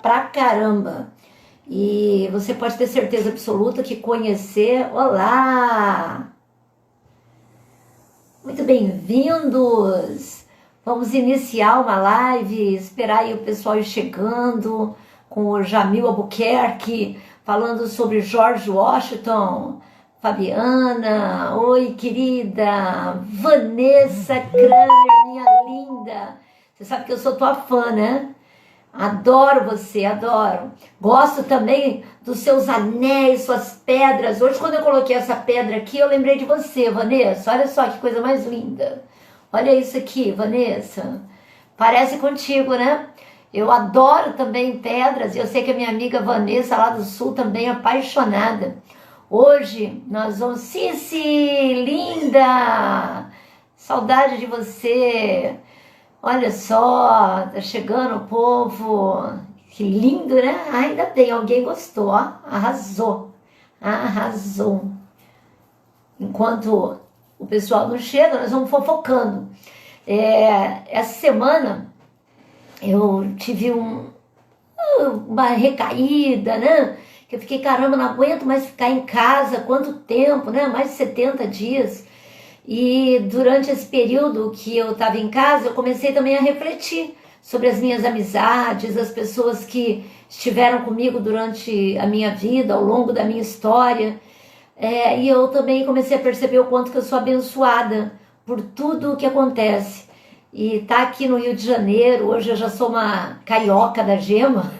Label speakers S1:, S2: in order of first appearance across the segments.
S1: pra caramba. E você pode ter certeza absoluta que conhecer... Olá! Muito bem-vindos! Vamos iniciar uma live, esperar aí o pessoal ir chegando, com o Jamil Albuquerque, falando sobre George Washington. Fabiana, oi querida, Vanessa Kramer, minha linda, você sabe que eu sou tua fã, né? Adoro você, adoro. Gosto também dos seus anéis, suas pedras. Hoje quando eu coloquei essa pedra aqui, eu lembrei de você, Vanessa. Olha só que coisa mais linda. Olha isso aqui, Vanessa. Parece contigo, né? Eu adoro também pedras. Eu sei que a minha amiga Vanessa lá do Sul também é apaixonada. Hoje nós vamos... Cici, linda! Saudade de você! Olha só, tá chegando o povo. Que lindo, né? Ainda bem, alguém gostou, ó. Arrasou. Arrasou. Enquanto o pessoal não chega, nós vamos fofocando. Essa semana eu tive uma recaída, né? Que eu fiquei, caramba, não aguento mais ficar em casa. Quanto tempo, né? Mais de 70 dias. E durante esse período que eu estava em casa, eu comecei também a refletir sobre as minhas amizades, as pessoas que estiveram comigo durante a minha vida, ao longo da minha história. E eu também comecei a perceber o quanto que eu sou abençoada por tudo o que acontece. E tá aqui no Rio de Janeiro, hoje eu já sou uma carioca da gema,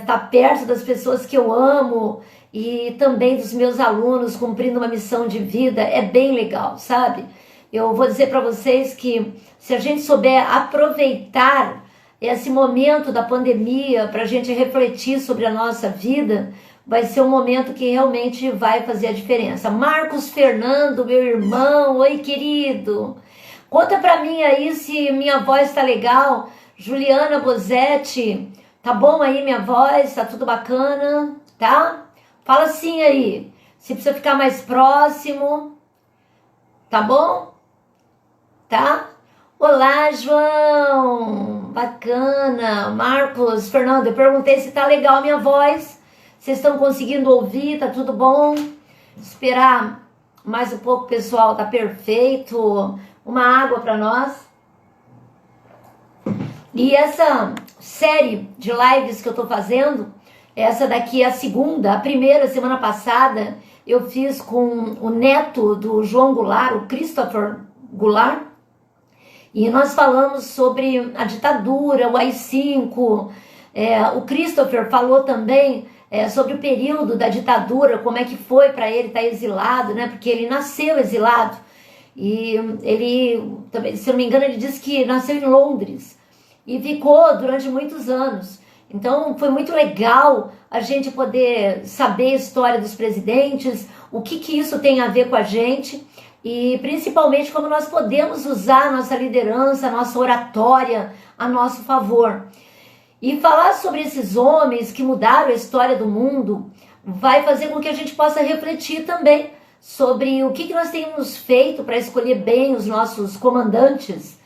S1: tá perto das pessoas que eu amo, e também dos meus alunos, cumprindo uma missão de vida, é bem legal, sabe? Eu vou dizer para vocês que se a gente souber aproveitar esse momento da pandemia para a gente refletir sobre a nossa vida, vai ser um momento que realmente vai fazer a diferença. Marcos Fernando, meu irmão, oi querido, conta para mim aí se minha voz tá legal. Juliana Bozetti, tá bom aí minha voz? Tá tudo bacana? Tá? Fala assim aí, se precisa ficar mais próximo, tá bom? Tá? Olá, João, bacana. Marcos, Fernando, eu perguntei se tá legal a minha voz, vocês estão conseguindo ouvir, tá tudo bom? Esperar mais um pouco, pessoal, tá perfeito. Uma água para nós. E essa série de lives que eu tô fazendo, essa daqui é a segunda. A primeira, semana passada, eu fiz com o neto do João Goulart, o Christopher Goulart. E nós falamos sobre a ditadura, o AI-5. O Christopher falou também sobre o período da ditadura, como é que foi para ele estar exilado, né? Porque ele nasceu exilado. E ele, também, se eu não me engano, ele disse que nasceu em Londres. E ficou durante muitos anos. Então foi muito legal a gente poder saber a história dos presidentes, o que isso tem a ver com a gente e principalmente como nós podemos usar a nossa liderança, a nossa oratória a nosso favor. E falar sobre esses homens que mudaram a história do mundo vai fazer com que a gente possa refletir também sobre o que nós temos feito para escolher bem os nossos comandantes,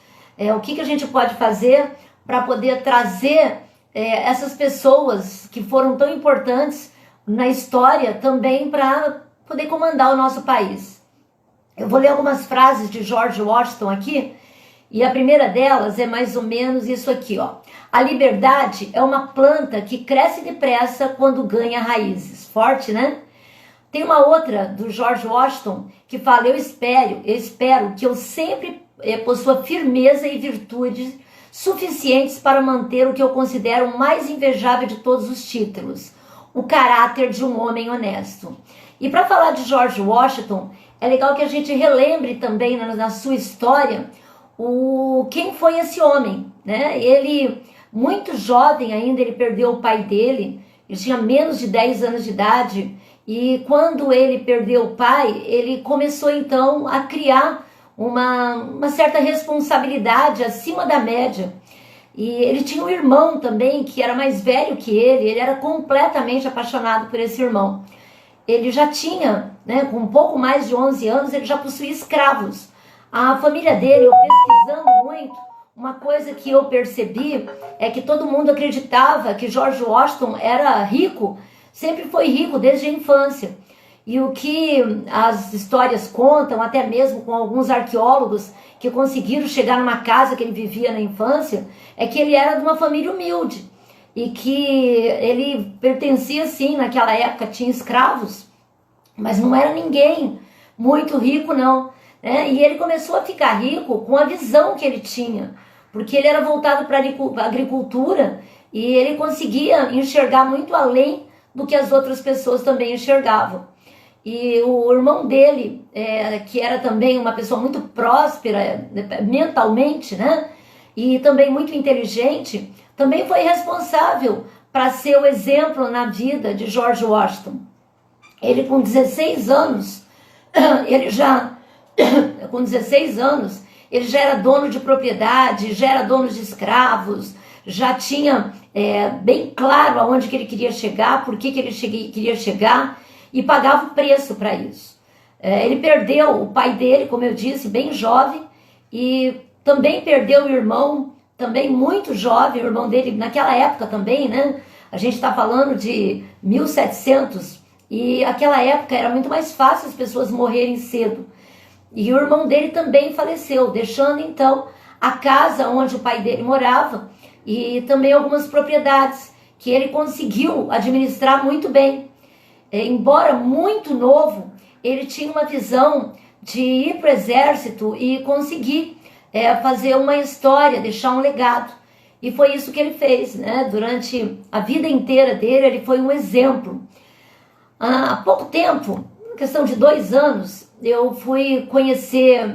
S1: o que a gente pode fazer para poder trazer essas pessoas que foram tão importantes na história também para poder comandar o nosso país. Eu vou ler algumas frases de George Washington aqui, e a primeira delas é mais ou menos isso aqui, ó. A liberdade é uma planta que cresce depressa quando ganha raízes. Forte, né? Tem uma outra do George Washington que fala, eu espero que eu sempre possua firmeza e virtudes suficientes para manter o que eu considero o mais invejável de todos os títulos, o caráter de um homem honesto. E para falar de George Washington, é legal que a gente relembre também na sua história quem foi esse homem, né? Ele, muito jovem ainda, ele perdeu o pai dele, ele tinha menos de 10 anos de idade, e quando ele perdeu o pai, ele começou então a criar uma certa responsabilidade acima da média. E ele tinha um irmão também que era mais velho que ele era completamente apaixonado por esse irmão. Ele já tinha, né, com um pouco mais de 11 anos, ele já possuía escravos. A família dele, eu pesquisando muito, uma coisa que eu percebi é que todo mundo acreditava que George Washington era rico, sempre foi rico desde a infância. E o que as histórias contam, até mesmo com alguns arqueólogos que conseguiram chegar numa casa que ele vivia na infância, é que ele era de uma família humilde e que ele pertencia, sim, naquela época tinha escravos, mas não era ninguém muito rico, não. E ele começou a ficar rico com a visão que ele tinha, porque ele era voltado para a agricultura e ele conseguia enxergar muito além do que as outras pessoas também enxergavam. E o irmão dele, que era também uma pessoa muito próspera mentalmente, né? E também muito inteligente, também foi responsável para ser o exemplo na vida de George Washington. Ele com 16 anos, com 16 anos, ele já era dono de propriedade, já era dono de escravos, já tinha bem claro aonde que ele queria chegar, por que ele queria chegar, e pagava o preço para isso. Ele perdeu o pai dele, como eu disse, bem jovem, e também perdeu o irmão, também muito jovem, o irmão dele naquela época também, né? A gente está falando de 1700, e aquela época era muito mais fácil as pessoas morrerem cedo. E o irmão dele também faleceu, deixando então a casa onde o pai dele morava e também algumas propriedades que ele conseguiu administrar muito bem. Embora muito novo, ele tinha uma visão de ir para o exército e conseguir fazer uma história, deixar um legado. E foi isso que ele fez, né? Durante a vida inteira dele, ele foi um exemplo. Há pouco tempo, questão de 2 anos, eu fui conhecer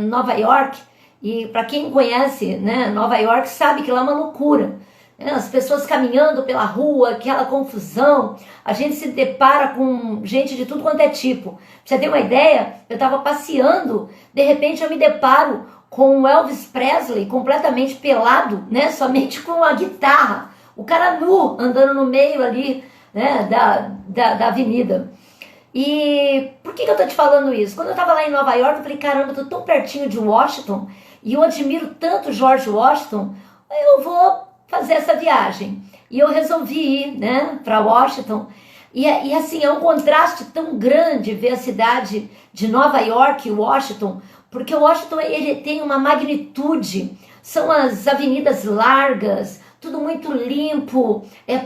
S1: Nova York, e para quem conhece, né, Nova York sabe que lá é uma loucura. As pessoas caminhando pela rua, aquela confusão, a gente se depara com gente de tudo quanto é tipo. Pra você ter uma ideia, eu estava passeando, de repente eu me deparo com o Elvis Presley completamente pelado, né, somente com a guitarra, o cara nu, andando no meio ali, né, da avenida. E por que eu tô te falando isso? Quando eu tava lá em Nova York, eu falei, caramba, eu tô tão pertinho de Washington, e eu admiro tanto George Washington, eu vou fazer essa viagem. E eu resolvi ir, né, para Washington. E assim, é um contraste tão grande ver a cidade de Nova York e Washington, porque Washington ele tem uma magnitude, são as avenidas largas, tudo muito limpo,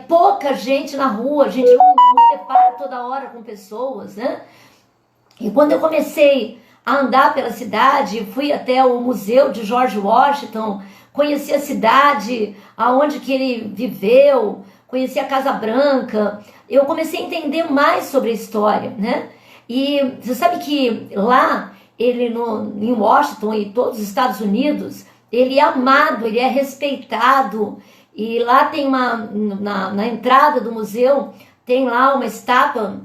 S1: pouca gente na rua, a gente não se depara toda hora com pessoas, né? E quando eu comecei a andar pela cidade, fui até o museu de George Washington, conheci a cidade, aonde que ele viveu, conheci a Casa Branca, eu comecei a entender mais sobre a história, né? E você sabe que lá, em Washington e todos os Estados Unidos, ele é amado, ele é respeitado, e lá tem na entrada do museu, tem lá uma estátua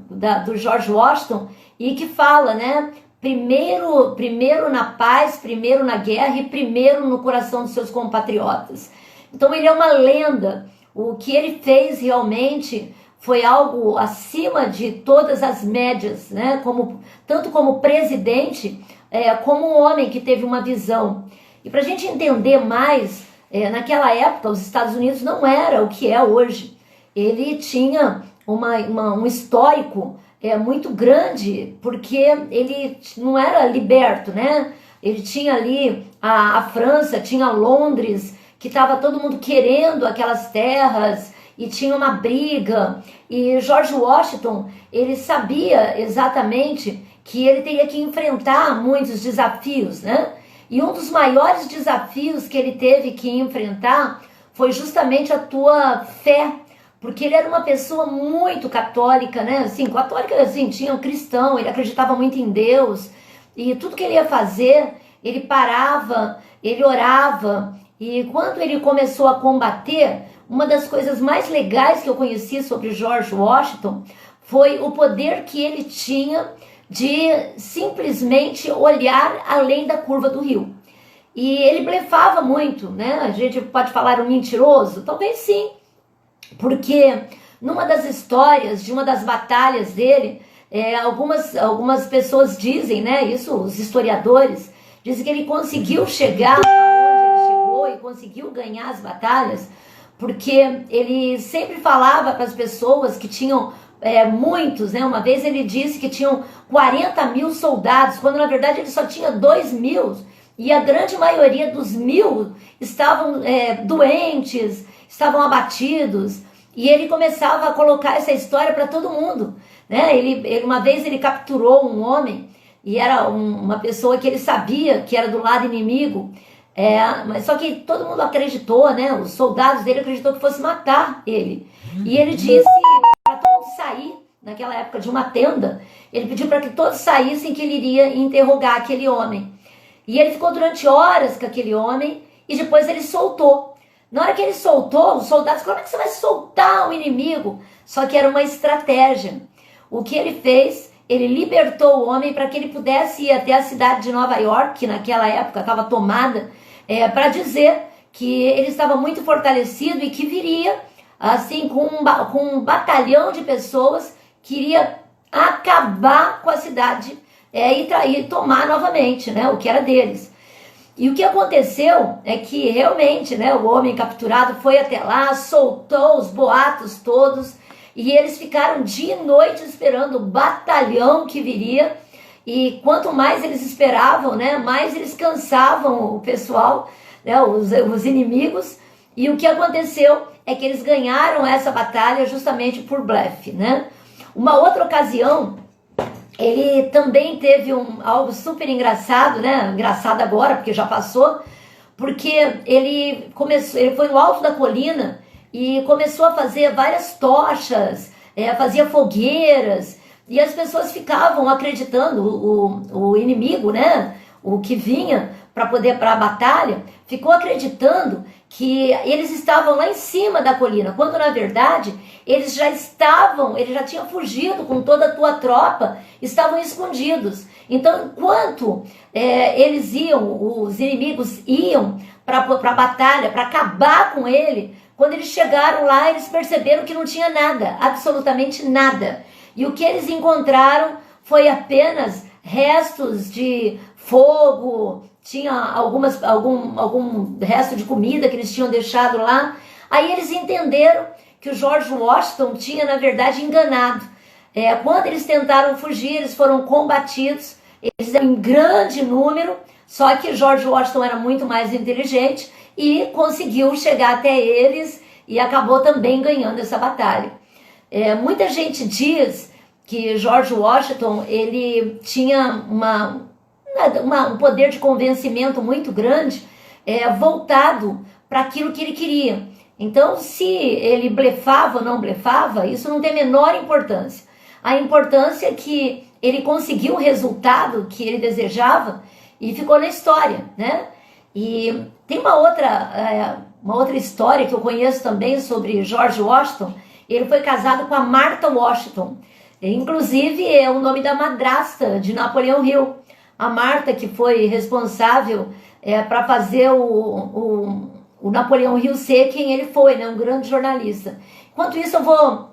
S1: do George Washington, e que fala, né? Primeiro na paz, primeiro na guerra e primeiro no coração dos seus compatriotas. Então ele é uma lenda. O que ele fez realmente foi algo acima de todas as médias, né? Tanto como presidente, como um homem que teve uma visão. E para a gente entender mais, naquela época os Estados Unidos não era o que é hoje. Ele tinha um histórico muito grande, porque ele não era liberto, né? Ele tinha ali a França, tinha Londres, que estava todo mundo querendo aquelas terras, e tinha uma briga, e George Washington, ele sabia exatamente que ele teria que enfrentar muitos desafios, né? E um dos maiores desafios que ele teve que enfrentar foi justamente a tua fé, porque ele era uma pessoa muito católica, né? Assim, católica, assim, tinha um cristão, ele acreditava muito em Deus, e tudo que ele ia fazer, ele parava, ele orava, e quando ele começou a combater, uma das coisas mais legais que eu conheci sobre George Washington foi o poder que ele tinha de simplesmente olhar além da curva do rio. E ele blefava muito, né? A gente pode falar um mentiroso? Talvez sim. Porque numa das histórias de uma das batalhas dele, algumas pessoas dizem, né, isso os historiadores, dizem que ele conseguiu chegar aonde ele chegou ganhou e conseguiu ganhar as batalhas, porque ele sempre falava para as pessoas que tinham muitos, né? Uma vez ele disse que tinham 40 mil soldados, quando na verdade ele só tinha 2 mil, e a grande maioria dos 1.000 estavam doentes, estavam abatidos, e ele começava a colocar essa história para todo mundo, né? Uma vez ele capturou um homem, e era uma pessoa que ele sabia que era do lado inimigo, mas só que todo mundo acreditou, né? Os soldados dele acreditou que fosse matar ele. E ele disse para todo mundo sair, naquela época, de uma tenda. Ele pediu para que todos saíssem, que ele iria interrogar aquele homem. E ele ficou durante horas com aquele homem e depois ele soltou. Na hora que ele soltou, os soldados falaram: como é que você vai soltar o inimigo? Só que era uma estratégia. O que ele fez? Ele libertou o homem para que ele pudesse ir até a cidade de Nova York, que naquela época estava tomada, para dizer que ele estava muito fortalecido e que viria assim com um batalhão de pessoas que iria acabar com a cidade e tomar novamente, né, o que era deles. E o que aconteceu é que realmente, né, o homem capturado foi até lá, soltou os boatos todos, e eles ficaram dia e noite esperando o batalhão que viria. E quanto mais eles esperavam, né, mais eles cansavam o pessoal, né, os inimigos. E o que aconteceu é que eles ganharam essa batalha justamente por blefe, né? Uma outra ocasião, ele também teve algo super engraçado, né? Engraçado agora, porque já passou, porque ele foi no alto da colina e começou a fazer várias tochas, fazia fogueiras, e as pessoas ficavam acreditando, o inimigo, né? O que vinha para a batalha, ficou acreditando que eles estavam lá em cima da colina, quando na verdade eles já tinham fugido com toda a tua tropa, estavam escondidos. Então, enquanto eles iam, os inimigos iam para a batalha, para acabar com ele, quando eles chegaram lá, eles perceberam que não tinha nada, absolutamente nada. E o que eles encontraram foi apenas restos de fogo, tinha algum resto de comida que eles tinham deixado lá. Aí eles entenderam que o George Washington tinha, na verdade, enganado. Quando eles tentaram fugir, eles foram combatidos, eles eram em grande número, só que George Washington era muito mais inteligente e conseguiu chegar até eles e acabou também ganhando essa batalha. Muita gente diz que George Washington ele tinha um poder de convencimento muito grande, voltado para aquilo que ele queria. Então, se ele blefava ou não blefava, isso não tem a menor importância. A importância é que ele conseguiu o resultado que ele desejava e ficou na história, né? E tem uma outra história que eu conheço também sobre George Washington. Ele foi casado com a Martha Washington. Inclusive, é o nome da madrasta de Napoleão Hill. A Martha, que foi responsável para fazer o Napoleão Hill ser quem ele foi, né? Um grande jornalista. Enquanto isso, eu vou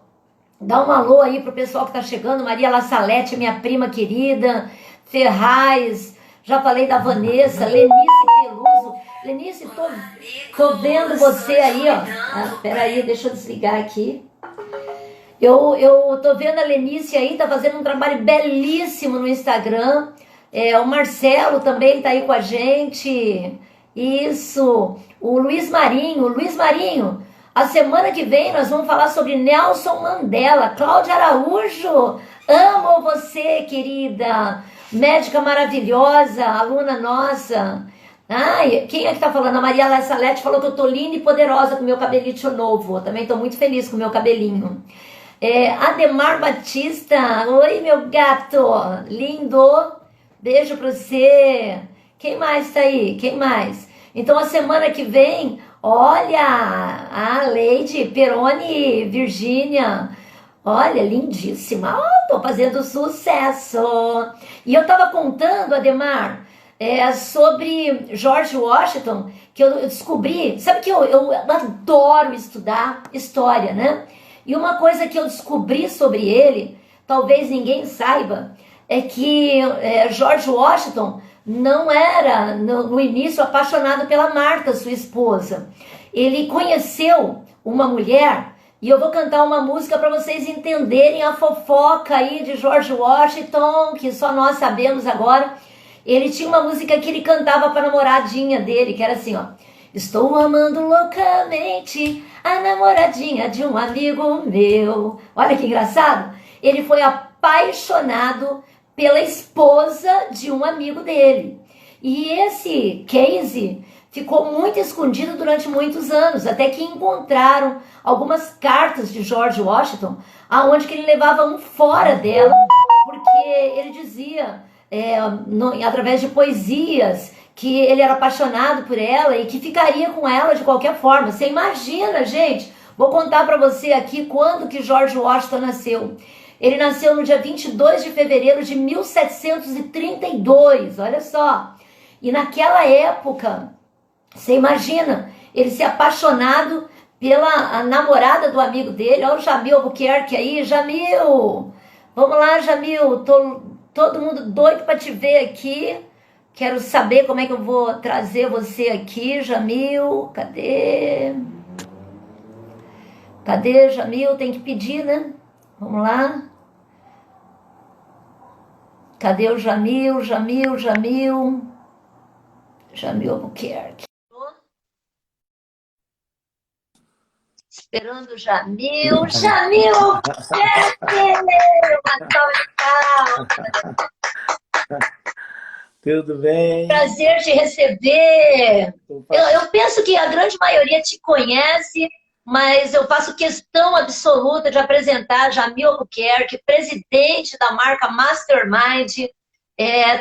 S1: dar um alô aí pro pessoal que tá chegando. Maria La Salete, minha prima querida. Ferraz, já falei da Vanessa. Lenice Peluso. Lenice, tô vendo você aí, ó. Peraí, deixa eu desligar aqui. Eu tô vendo a Lenice aí, tá fazendo um trabalho belíssimo no Instagram. O Marcelo também tá aí com a gente. Isso. O Luiz Marinho, a semana que vem nós vamos falar sobre Nelson Mandela. Cláudia Araújo, amo você, querida. Médica maravilhosa, aluna nossa. Ai, quem é que tá falando? A Maria La Salete falou que eu tô linda e poderosa com meu cabelito novo. Eu também tô muito feliz com o meu cabelinho. Ademar Batista, oi meu gato, lindo, beijo pra você. Quem mais tá aí? Quem mais? Então a semana que vem, olha, a Leide Peroni Virgínia, olha, lindíssima, tô fazendo sucesso. E eu tava contando, Ademar, sobre George Washington, que eu descobri, sabe que eu adoro estudar história, né? E uma coisa que eu descobri sobre ele, talvez ninguém saiba, é que George Washington não era, no início, apaixonado pela Marta, sua esposa. Ele conheceu uma mulher, e eu vou cantar uma música para vocês entenderem a fofoca aí de George Washington, que só nós sabemos agora. Ele tinha uma música que ele cantava para a namoradinha dele, que era assim, ó. Estou amando loucamente a namoradinha de um amigo meu. Olha que engraçado. Ele foi apaixonado pela esposa de um amigo dele. E esse case ficou muito escondido durante muitos anos, até que encontraram algumas cartas de George Washington, aonde que ele levava um fora dela, porque ele dizia, através de poesias, que ele era apaixonado por ela e que ficaria com ela de qualquer forma. Você imagina, gente? Vou contar para você aqui quando que George Washington nasceu. Ele nasceu no dia 22 de fevereiro de 1732, olha só. E naquela época, você imagina, ele ser apaixonado pela namorada do amigo dele. Olha o Jamil Albuquerque aí. Jamil, vamos lá, Jamil. Todo mundo doido para te ver aqui. Quero saber como é que eu vou trazer você aqui, Jamil. Cadê? Cadê, Jamil? Tem que pedir, né? Vamos lá. Cadê o Jamil? Jamil Albuquerque. Esperando o Jamil Albuquerque! Uma salva de palmas.
S2: Tudo bem?
S1: Prazer te receber. Eu penso que a grande maioria te conhece, mas eu faço questão absoluta de apresentar Jamil Albuquerque, presidente da marca Mastermind,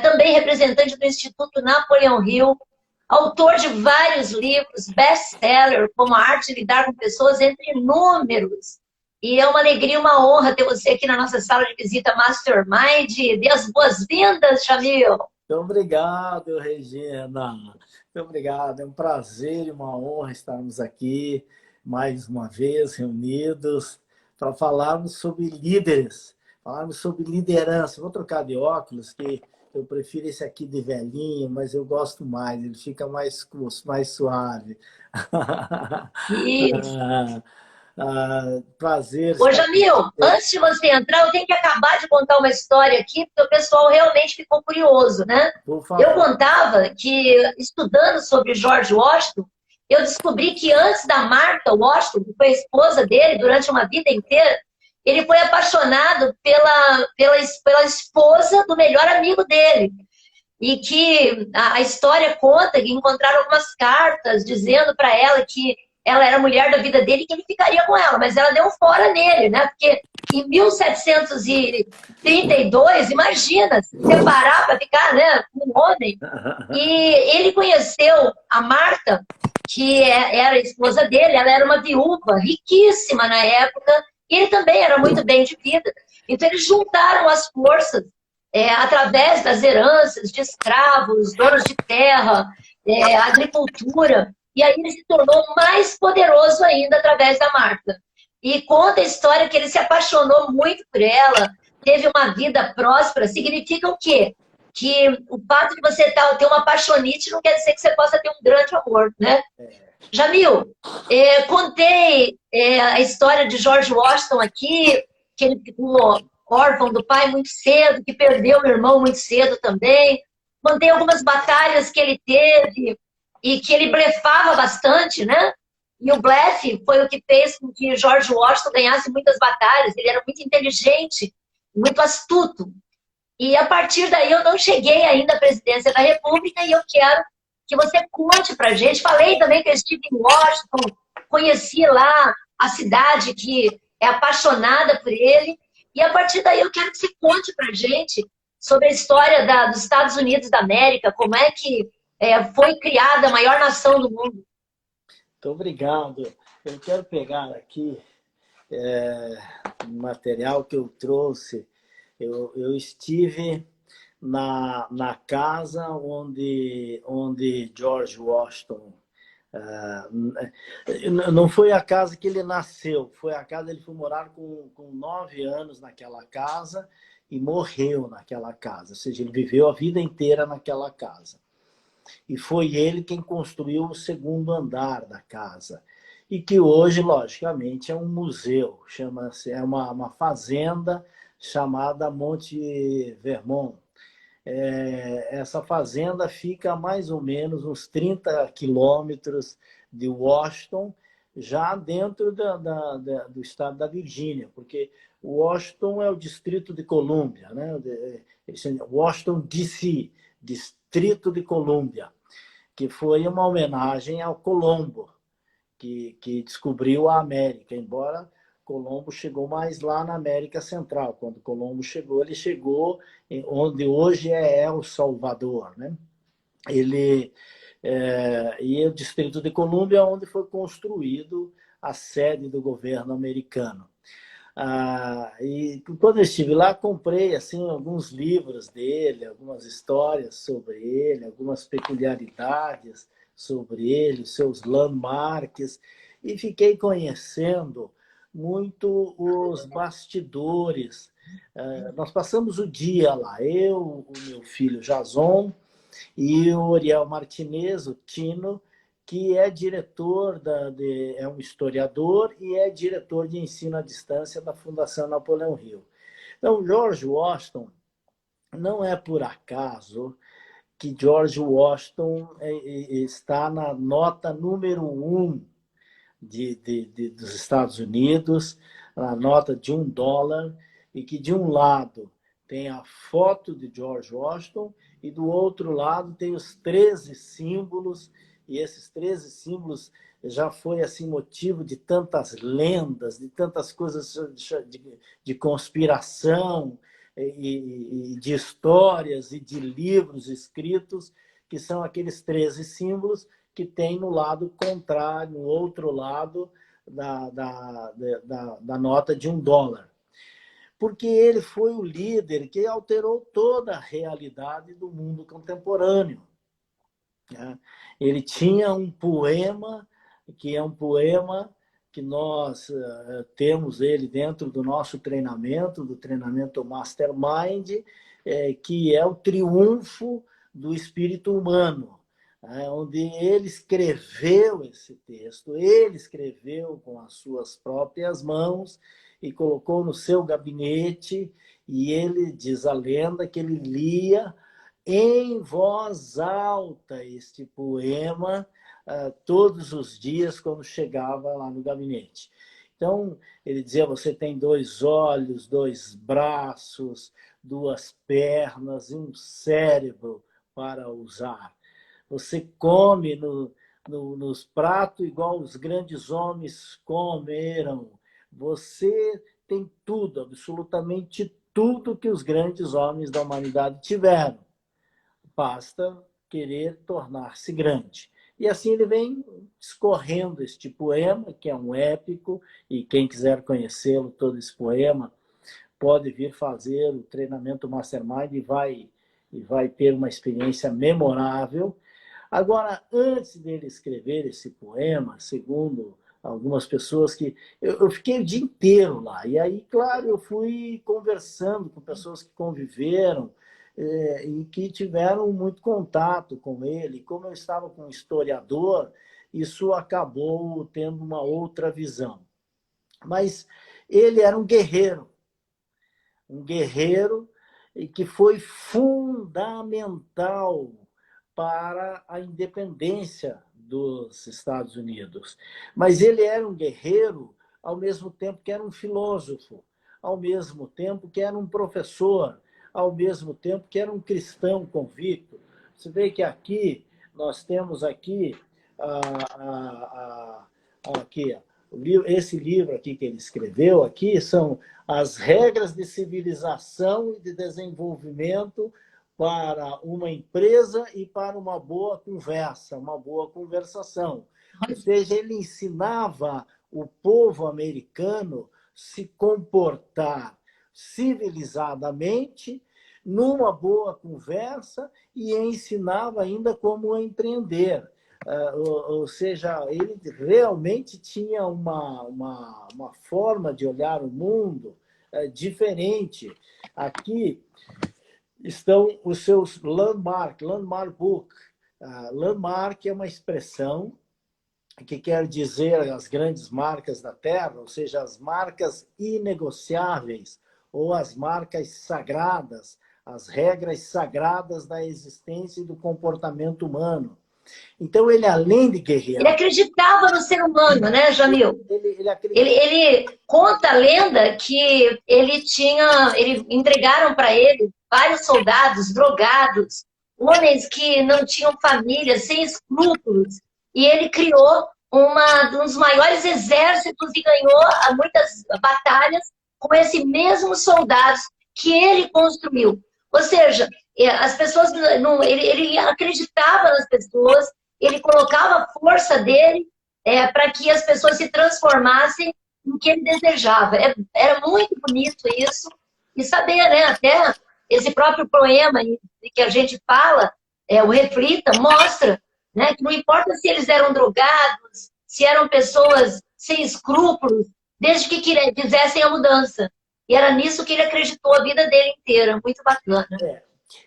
S1: também representante do Instituto Napoleão Hill, autor de vários livros, best-seller, como A Arte de Lidar com Pessoas, entre inúmeros. E é uma alegria, uma honra ter você aqui na nossa sala de visita Mastermind. Dê as boas-vindas, Jamil.
S2: Muito obrigado, Regina. Muito obrigado. É um prazer e uma honra estarmos aqui mais uma vez reunidos para falarmos sobre líderes, falarmos sobre liderança. Vou trocar de óculos, que eu prefiro esse aqui de velhinho, mas eu gosto mais, ele fica mais suave.
S1: Isso.
S2: Prazer.
S1: Ô, Jamil, antes de você entrar, eu tenho que acabar de contar uma história aqui, porque o pessoal realmente ficou curioso, né?
S2: Por favor.
S1: Eu contava que, estudando sobre George Washington, eu descobri que antes da Martha Washington, que foi a esposa dele durante uma vida inteira, ele foi apaixonado pela esposa do melhor amigo dele. E que a história conta que encontraram algumas cartas dizendo para ela que ela era a mulher da vida dele e que ele ficaria com ela, mas ela deu fora nele, né? Porque em 1732, imagina, se separar para ficar, né, com um homem. E ele conheceu a Marta, que era a esposa dele, ela era uma viúva riquíssima na época, e ele também era muito bem de vida. Então eles juntaram as forças através das heranças de escravos, donos de terra, agricultura. E aí ele se tornou mais poderoso ainda através da Marta. E conta a história que ele se apaixonou muito por ela, teve uma vida próspera. Significa o quê? Que o fato de você ter uma paixonite não quer dizer que você possa ter um grande amor, né? Jamil, contei a história de George Washington aqui, que ele ficou órfão do pai muito cedo, que perdeu o irmão muito cedo também. Contei algumas batalhas que ele teve e que ele blefava bastante, né? E o blefe foi o que fez com que George Washington ganhasse muitas batalhas. Ele era muito inteligente, muito astuto. E a partir daí eu não cheguei ainda à presidência da República e eu quero que você conte pra gente. Falei também que eu estive em Washington, conheci lá a cidade que é apaixonada por ele. E a partir daí eu quero que você conte pra gente sobre a história dos Estados Unidos da América, como é que foi criada a maior nação do mundo.
S2: Muito obrigado. Eu quero pegar aqui um material que eu trouxe. Eu estive na casa onde George Washington... não foi a casa que ele nasceu, foi a casa, ele foi morar com 9 anos naquela casa, e morreu naquela casa. Ou seja, ele viveu a vida inteira naquela casa. E foi ele quem construiu o segundo andar da casa. E que hoje, logicamente, é um museu, chama-se, é uma fazenda chamada Monte Vermont. Essa fazenda fica a mais ou menos uns 30 quilômetros de Washington, já dentro do estado da Virgínia, porque Washington é o Distrito de Colômbia, né? Washington, D.C., Distrito de Colômbia, que foi uma homenagem ao Colombo, que descobriu a América, embora Colombo chegou mais lá na América Central. Quando Colombo chegou, ele chegou onde hoje é El Salvador, né? E o Distrito de Colômbia, onde foi construído a sede do governo americano. E quando eu estive lá, comprei assim alguns livros dele, algumas histórias sobre ele, algumas peculiaridades sobre ele, os seus landmarks, e fiquei conhecendo muito os bastidores. Nós passamos o dia lá, eu, o meu filho Jason e o Oriel Martinez, o Tino, que é diretor, é um historiador e é diretor de ensino à distância da Fundação Napoleão Hill. Então, George Washington, não é por acaso que George Washington está na nota número 1 dos Estados Unidos, a nota de $1, e que de um lado tem a foto de George Washington e do outro lado tem os 13 símbolos, e esses 13 símbolos já foi assim motivo de tantas lendas, de tantas coisas de conspiração e de histórias e de livros escritos, que são aqueles 13 símbolos que tem no lado contrário, no outro lado da nota de $1. Porque ele foi o líder que alterou toda a realidade do mundo contemporâneo. Ele tinha um poema, que é um poema que nós temos ele dentro do nosso treinamento, do treinamento Mastermind, que é o triunfo do espírito humano, onde ele escreveu esse texto, ele escreveu com as suas próprias mãos e colocou no seu gabinete, e ele, diz a lenda, que ele lia em voz alta este poema todos os dias quando chegava lá no gabinete. Então, ele dizia, você tem 2 olhos, 2 braços, 2 pernas e um cérebro para usar. Você come nos pratos igual os grandes homens comeram. Você tem tudo, absolutamente tudo que os grandes homens da humanidade tiveram. Basta querer tornar-se grande. E assim ele vem escorrendo este poema, que é um épico, e quem quiser conhecê-lo, todo esse poema, pode vir fazer o treinamento Mastermind e vai ter uma experiência memorável. Agora, antes dele escrever esse poema, segundo algumas pessoas que... Eu fiquei o dia inteiro lá. E aí, claro, eu fui conversando com pessoas que conviveram e que tiveram muito contato com ele. Como eu estava com um historiador, isso acabou tendo uma outra visão. Mas ele era um guerreiro que foi fundamental para a independência dos Estados Unidos. Mas ele era um guerreiro ao mesmo tempo que era um filósofo, ao mesmo tempo que era um professor, ao mesmo tempo que era um cristão convicto. Você vê que aqui, nós temos aqui, esse livro aqui que ele escreveu, aqui são as regras de civilização e de desenvolvimento para uma empresa e para uma boa conversa, uma boa conversação. Ou seja, ele ensinava o povo americano se comportar civilizadamente, numa boa conversa, e ensinava ainda como empreender. Ou seja, ele realmente tinha uma forma de olhar o mundo diferente. Aqui estão os seus landmark book. Landmark é uma expressão que quer dizer as grandes marcas da Terra, ou seja, as marcas inegociáveis ou as marcas sagradas, as regras sagradas da existência e do comportamento humano. Então, ele, além de guerrear...
S1: Ele acreditava no ser humano, né, Jamil? Ele conta a lenda que entregaram para ele vários soldados drogados, homens que não tinham família, sem escrúpulos, e ele criou um dos maiores exércitos e ganhou muitas batalhas com esse mesmo soldados que ele construiu. Ou seja, as pessoas, ele acreditava nas pessoas, ele colocava a força dele para que as pessoas se transformassem no que ele desejava. Era muito bonito isso. E saber, né, até esse próprio poema que a gente fala, o Reflita, mostra, né, que não importa se eles eram drogados, se eram pessoas sem escrúpulos, desde que quisessem a mudança. E era nisso que ele acreditou a vida dele inteira. Muito bacana.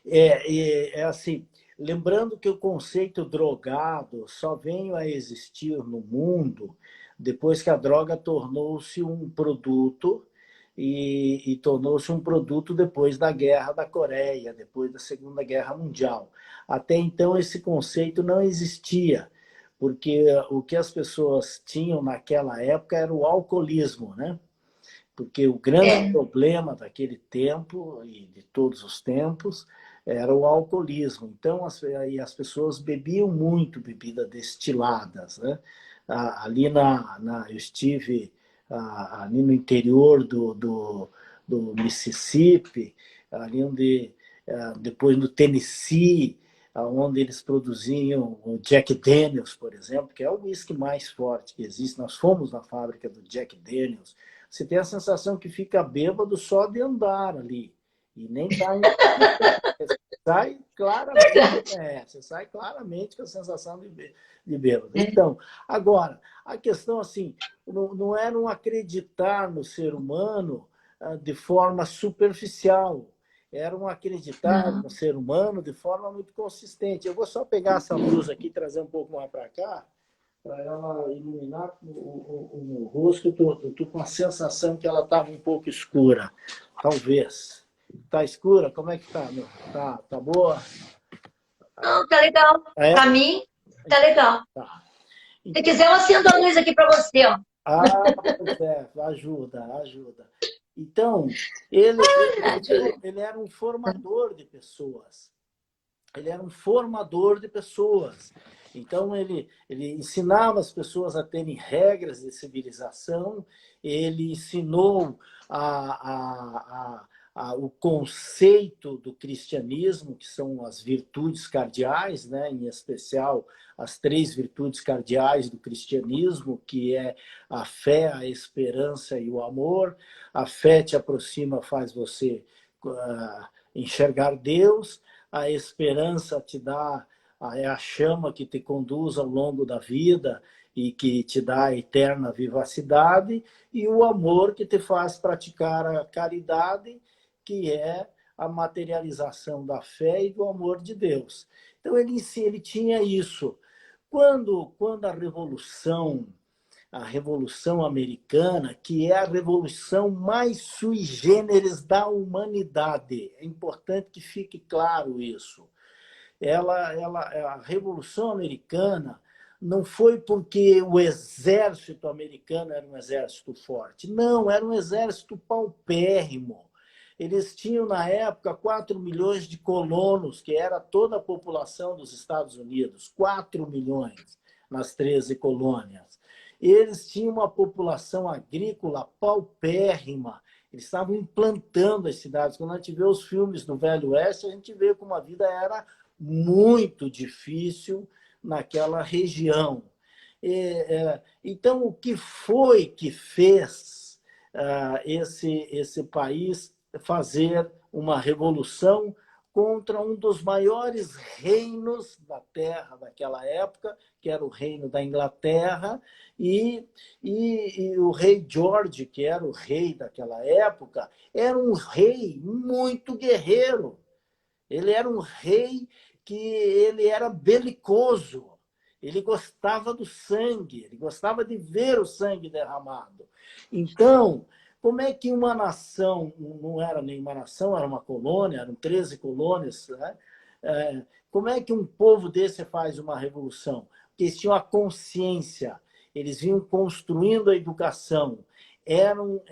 S2: É assim, lembrando que o conceito drogado só veio a existir no mundo depois que a droga tornou-se um produto e tornou-se um produto depois da Guerra da Coreia, depois da Segunda Guerra Mundial. Até então esse conceito não existia, porque o que as pessoas tinham naquela época era o alcoolismo, né? Porque o grande problema daquele tempo e de todos os tempos era o alcoolismo. Então, as pessoas bebiam muito bebida destiladas, né? Eu estive ali no interior do Mississippi, ali onde, depois no Tennessee, onde eles produziam o Jack Daniels, por exemplo, que é o whisky mais forte que existe. Nós fomos na fábrica do Jack Daniels. Você tem a sensação que fica bêbado só de andar ali. E nem está Você sai claramente, você sai claramente com a sensação de bêbado. Então, agora, a questão assim, não é não acreditar no ser humano de forma superficial. Era um acreditar no ser humano de forma muito consistente. Eu vou só pegar essa luz aqui e trazer um pouco mais para cá, para ela iluminar o meu rosto. Eu estou com a sensação que ela estava um pouco escura. Talvez. Está escura? Como é que está? Tá boa?
S1: Não, tá legal. Para mim, tá legal. Tá. Se quiser, eu acendo a luz aqui para você. Ó.
S2: Pois é. Ajuda. Então, ele era um formador de pessoas. Ele era um formador de pessoas. Então, ele ensinava as pessoas a terem regras de civilização, ele ensinou o conceito do cristianismo, que são as virtudes cardeais, né? Em especial as 3 virtudes cardeais do cristianismo, que é a fé, a esperança e o amor. A fé te aproxima, faz você enxergar Deus. A esperança te dá, é a chama que te conduz ao longo da vida e que te dá a eterna vivacidade, e o amor que te faz praticar a caridade, que é a materialização da fé e do amor de Deus. Então, ele tinha isso. Quando a Revolução Americana, que é a revolução mais sui generis da humanidade, é importante que fique claro isso. A Revolução Americana não foi porque o exército americano era um exército forte. Não, era um exército paupérrimo. Eles tinham, na época, 4 milhões de colonos, que era toda a população dos Estados Unidos. 4 milhões nas 13 colônias. Eles tinham uma população agrícola paupérrima. Eles estavam implantando as cidades. Quando a gente vê os filmes do Velho Oeste, a gente vê como a vida era muito difícil naquela região. Então, o que foi que fez esse país fazer uma revolução contra um dos maiores reinos da Terra daquela época, que era o reino da Inglaterra, e o rei George, que era o rei daquela época, era um rei muito guerreiro. Ele era um rei que ele era belicoso. Ele gostava do sangue, ele gostava de ver o sangue derramado. Então, como é que uma nação, não era nenhuma nação, era uma colônia, eram 13 colônias, né? Como é que um povo desse faz uma revolução? Porque eles tinham a consciência, eles vinham construindo a educação, eram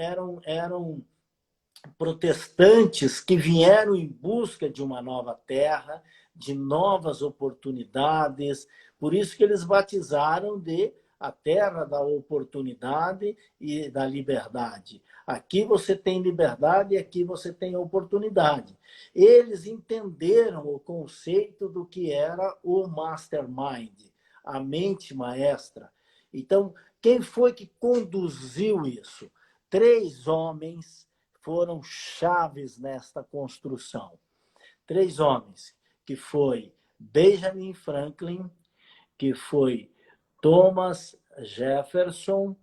S2: protestantes que vieram em busca de uma nova terra, de novas oportunidades, por isso que eles batizaram de a terra da oportunidade e da liberdade. Aqui você tem liberdade e aqui você tem oportunidade. Eles entenderam o conceito do que era o mastermind, a mente maestra. Então, quem foi que conduziu isso? 3 homens foram chaves nesta construção. 3 homens, que foi Benjamin Franklin, que foi Thomas Jefferson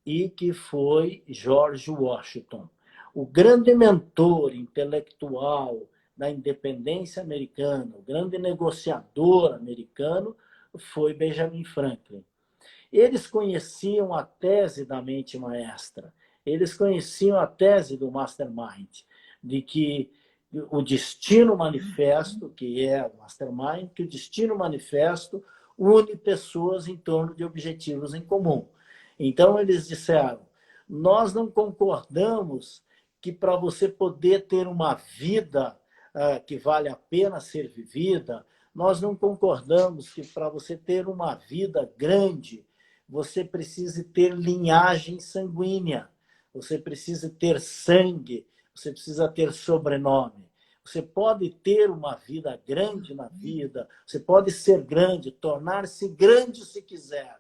S2: e que foi George Washington. O grande mentor intelectual da independência americana, o grande negociador americano, foi Benjamin Franklin. Eles conheciam a tese da mente maestra, eles conheciam a tese do mastermind, de que o destino manifesto, que é o mastermind, que o destino manifesto une pessoas em torno de objetivos em comum. Então, eles disseram, nós não concordamos que para você poder ter uma vida que vale a pena ser vivida, nós não concordamos que para você ter uma vida grande, você precise ter linhagem sanguínea, você precisa ter sangue, você precisa ter sobrenome. Você pode ter uma vida grande na vida, você pode ser grande, tornar-se grande se quiser,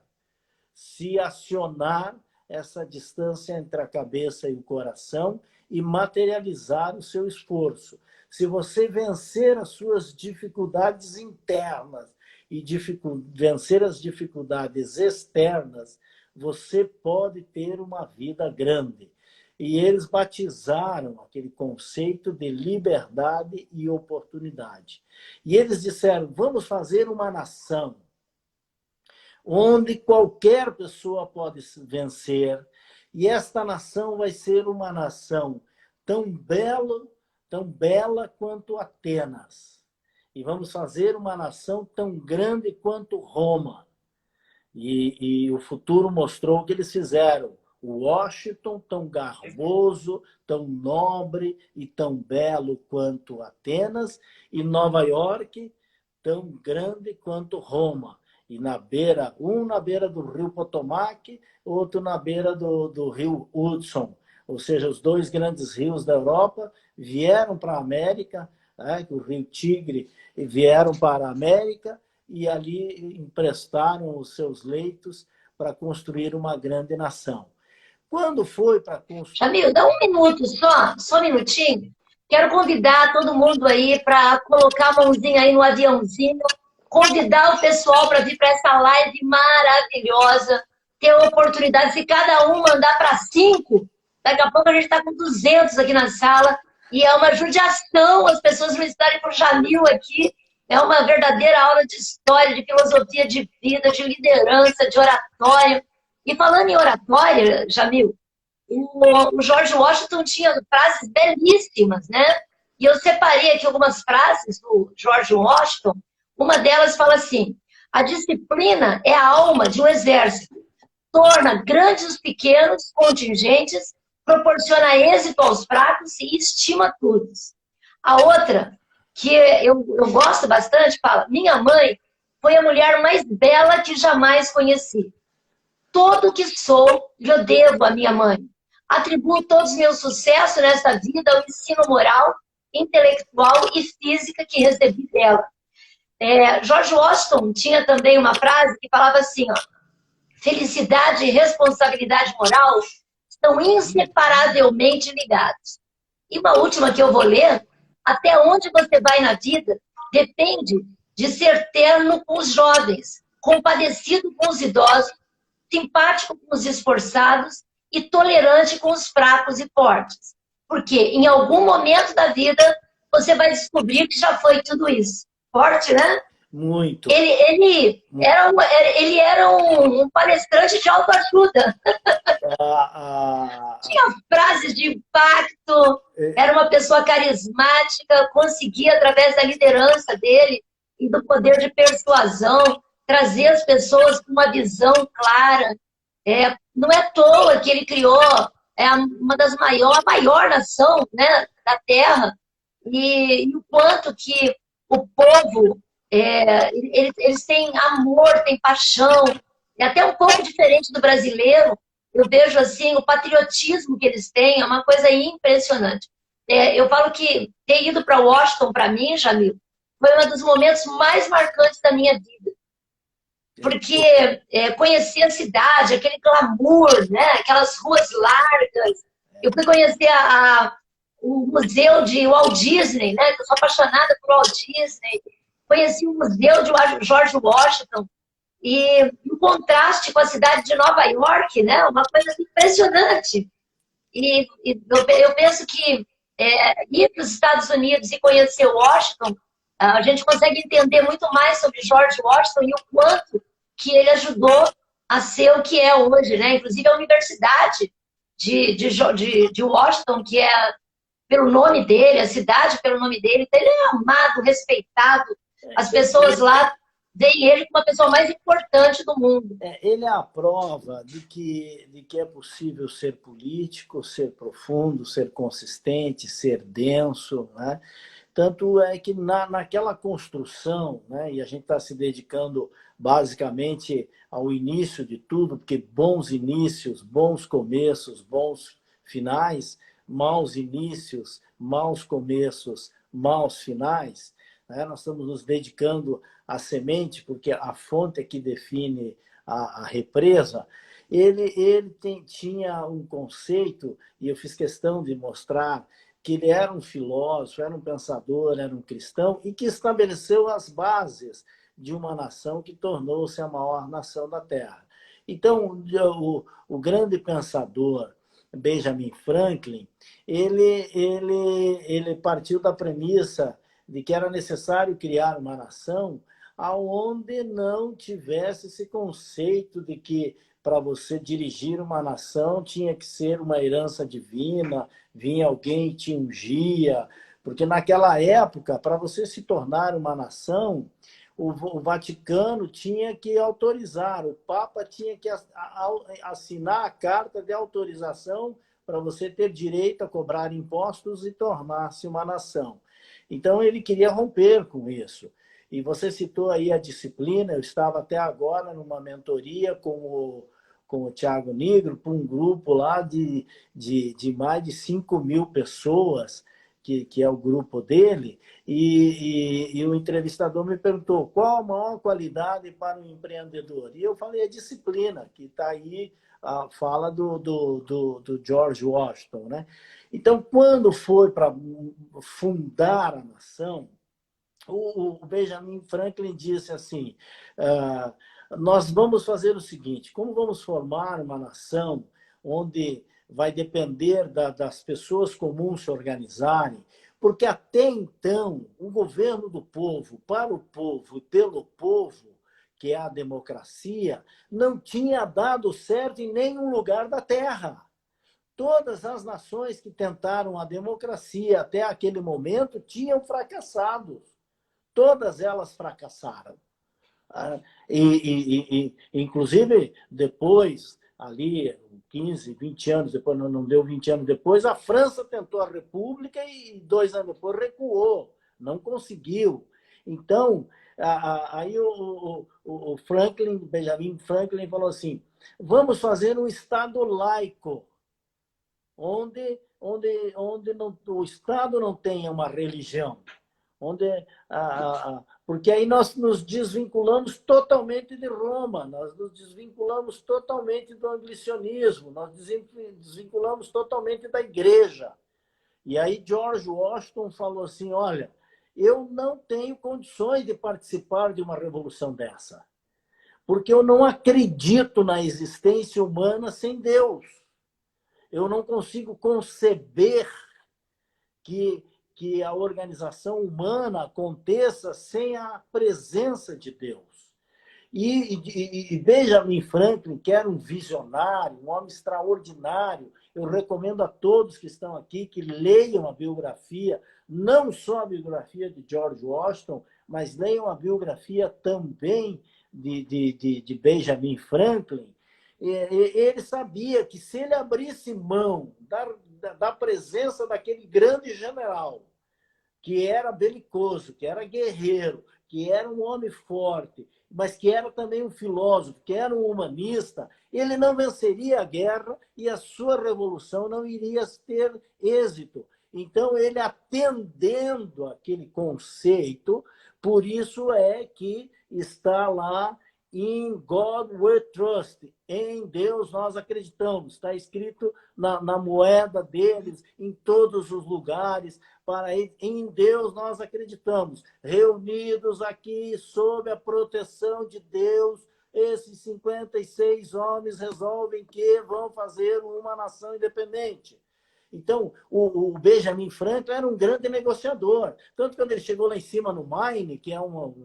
S2: se acionar essa distância entre a cabeça e o coração e materializar o seu esforço. Se você vencer as suas dificuldades internas e vencer as dificuldades externas, você pode ter uma vida grande. E eles batizaram aquele conceito de liberdade e oportunidade. E eles disseram, vamos fazer uma nação onde qualquer pessoa pode vencer, e esta nação vai ser uma nação tão bela quanto Atenas. E vamos fazer uma nação tão grande quanto Roma. E o futuro mostrou o que eles fizeram. Washington, tão garboso, tão nobre e tão belo quanto Atenas, e Nova York, tão grande quanto Roma. E um na beira do rio Potomac, outro na beira do rio Hudson. Ou seja, os 2 grandes rios da Europa vieram para a América, o rio Tigre, vieram para a América e ali emprestaram os seus leitos para construir uma grande nação. Quando foi para construir...
S1: Jamil, dá um minuto só um minutinho. Quero convidar todo mundo aí para colocar a mãozinha aí no aviãozinho, convidar o pessoal para vir para essa live maravilhosa, ter a oportunidade, se cada um mandar para 5, daqui a pouco a gente está com 200 aqui na sala, e é uma judiação as pessoas não estarem com o Jamil aqui, é uma verdadeira aula de história, de filosofia de vida, de liderança, de oratório. E falando em oratória, Jamil, o George Washington tinha frases belíssimas, né? E eu separei aqui algumas frases do George Washington. Uma delas fala assim, a disciplina é a alma de um exército. Torna grandes os pequenos contingentes, proporciona êxito aos fracos e estima todos. A outra, que eu gosto bastante, fala, minha mãe foi a mulher mais bela que jamais conheci. Tudo que sou, eu devo à minha mãe. Atribuo todos os meus sucessos nesta vida ao ensino moral, intelectual e física que recebi dela. George Washington tinha também uma frase que falava assim, ó, felicidade e responsabilidade moral estão inseparavelmente ligados. E uma última que eu vou ler, até onde você vai na vida depende de ser terno com os jovens, compadecido com os idosos, simpático com os esforçados e tolerante com os fracos e fortes. Porque em algum momento da vida você vai descobrir que já foi tudo isso. Forte, né?
S2: Muito.
S1: Ele era um palestrante de autoajuda. Tinha frases de impacto, era uma pessoa carismática, conseguia, através da liderança dele e do poder de persuasão, trazer as pessoas com uma visão clara. Não é à toa que ele criou uma das maiores, a maior nação, né, da Terra, e o quanto que o povo, eles têm amor, têm paixão, é até um pouco diferente do brasileiro. Eu vejo assim o patriotismo que eles têm, é uma coisa impressionante. Eu falo que ter ido para Washington, para mim, Jamil, foi um dos momentos mais marcantes da minha vida. Porque conhecer a cidade, aquele glamour, né? Aquelas ruas largas. Eu fui conhecer o museu de Walt Disney, né? Eu sou apaixonada por Walt Disney. Conheci o museu de George Washington. E o contraste com a cidade de Nova York, né? Uma coisa impressionante. E eu penso que ir para os Estados Unidos e conhecer Washington, a gente consegue entender muito mais sobre George Washington e o quanto que ele ajudou a ser o que é hoje, né? Inclusive a Universidade de Washington, que é pelo nome dele, a cidade pelo nome dele, então ele é amado, respeitado. As pessoas lá veem ele como a pessoa mais importante do mundo.
S2: Ele é a prova de que é possível ser político, ser profundo, ser consistente, ser denso, né? Tanto é que naquela construção, né, e a gente está se dedicando basicamente ao início de tudo, porque bons inícios, bons começos, bons finais, maus inícios, maus começos, maus finais, né? Nós estamos nos dedicando à semente, porque a fonte é que define a represa. Ele tinha um conceito, e eu fiz questão de mostrar, que ele era um filósofo, era um pensador, era um cristão, e que estabeleceu as bases de uma nação que tornou-se a maior nação da Terra. Então, o grande pensador Benjamin Franklin, ele partiu da premissa de que era necessário criar uma nação aonde não tivesse esse conceito de que para você dirigir uma nação tinha que ser uma herança divina, vinha alguém e te ungia, porque naquela época, para você se tornar uma nação, o Vaticano tinha que autorizar, o Papa tinha que assinar a carta de autorização para você ter direito a cobrar impostos e tornar-se uma nação. Então, ele queria romper com isso. E você citou aí a disciplina, eu estava até agora numa mentoria com o Thiago Nigro, para um grupo lá de mais de 5.000 pessoas, que é o grupo dele, e o entrevistador me perguntou qual a maior qualidade para um empreendedor. E eu falei a disciplina, que está aí, fala do George Washington, né? Então, quando foi para fundar a nação, o Benjamin Franklin disse assim, nós vamos fazer o seguinte, como vamos formar uma nação onde vai depender das pessoas comuns se organizarem, porque até então o governo do povo, para o povo e pelo povo, que é a democracia, não tinha dado certo em nenhum lugar da Terra. Todas as nações que tentaram a democracia até aquele momento tinham fracassado. Todas elas fracassaram. Inclusive, depois, ali, 15, 20 anos depois, não deu 20 anos depois, a França tentou a República e 2 anos depois recuou, não conseguiu. Então, aí o Franklin, Benjamin Franklin falou assim, vamos fazer um Estado laico, onde o Estado não tenha uma religião, porque aí nós nos desvinculamos totalmente de Roma, nós nos desvinculamos totalmente do anglicanismo, nós desvinculamos totalmente da igreja. E aí George Washington falou assim, olha, eu não tenho condições de participar de uma revolução dessa, porque eu não acredito na existência humana sem Deus. Eu não consigo conceber que a organização humana aconteça sem a presença de Deus. E Benjamin Franklin, que era um visionário, um homem extraordinário, eu recomendo a todos que estão aqui que leiam a biografia, não só a biografia de George Washington, mas leiam a biografia também de Benjamin Franklin. Ele sabia que se ele abrisse mão da presença daquele grande general, que era belicoso, que era guerreiro, que era um homem forte, mas que era também um filósofo, que era um humanista, ele não venceria a guerra e a sua revolução não iria ter êxito. Então, ele atendendo aquele conceito, por isso é que está lá In God we trust. Em Deus nós acreditamos. Está escrito na moeda deles, em todos os lugares. Em Deus nós acreditamos. Reunidos aqui sob a proteção de Deus, esses 56 homens resolvem que vão fazer uma nação independente. Então, o Benjamin Franklin era um grande negociador. Tanto que quando ele chegou lá em cima no Maine, que é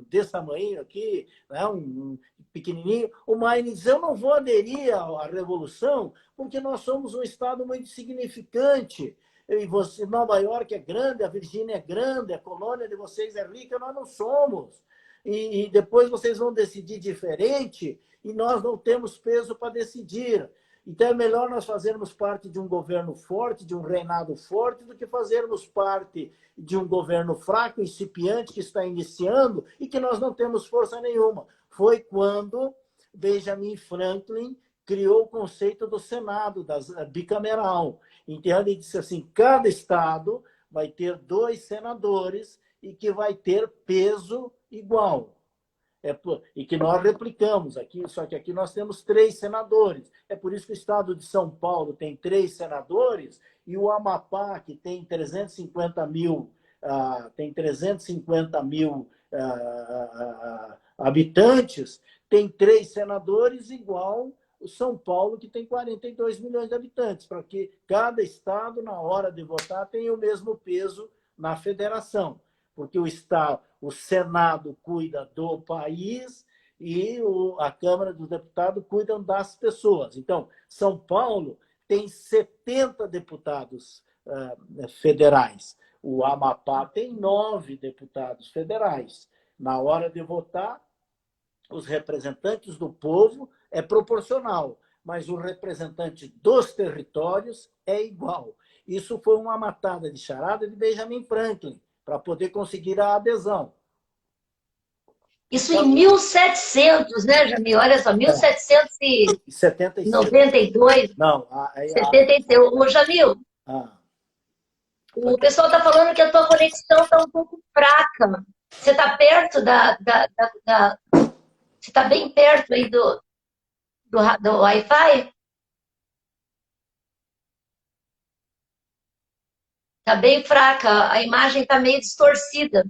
S2: desse tamanho aqui, né, um pequenininho, o Maine diz, eu não vou aderir à Revolução porque nós somos um estado muito significante. E você, Nova York é grande, a Virgínia é grande, a colônia de vocês é rica, nós não somos. E depois vocês vão decidir diferente e nós não temos peso para decidir. Então, é melhor nós fazermos parte de um governo forte, de um reinado forte, do que fazermos parte de um governo fraco, incipiente, que está iniciando e que nós não temos força nenhuma. Foi quando Benjamin Franklin criou o conceito do Senado, bicameral. Então, ele disse assim, cada estado vai ter 2 senadores e que vai ter peso igual. E que nós replicamos aqui, só que aqui nós temos 3 senadores. É por isso que o estado de São Paulo tem 3 senadores e o Amapá, que tem 350 mil habitantes, tem 3 senadores igual o São Paulo, que tem 42 milhões de habitantes, para que cada estado, na hora de votar, tenha o mesmo peso na federação. Porque o Senado cuida do país e a Câmara dos Deputados cuidam das pessoas. Então, São Paulo tem 70 deputados federais. O Amapá tem 9 deputados federais. Na hora de votar, os representantes do povo é proporcional, mas o representante dos territórios é igual. Isso foi uma matada de charada de Benjamin Franklin, para poder conseguir a adesão.
S1: Isso em 1700, né, Jamil? Olha só, 1792.
S2: Não,
S1: 76. Ô, Jamil, o pessoal está falando que a tua conexão está um pouco fraca. Você está perto Você está bem perto aí do Wi-Fi? Está bem fraca, a imagem está meio distorcida.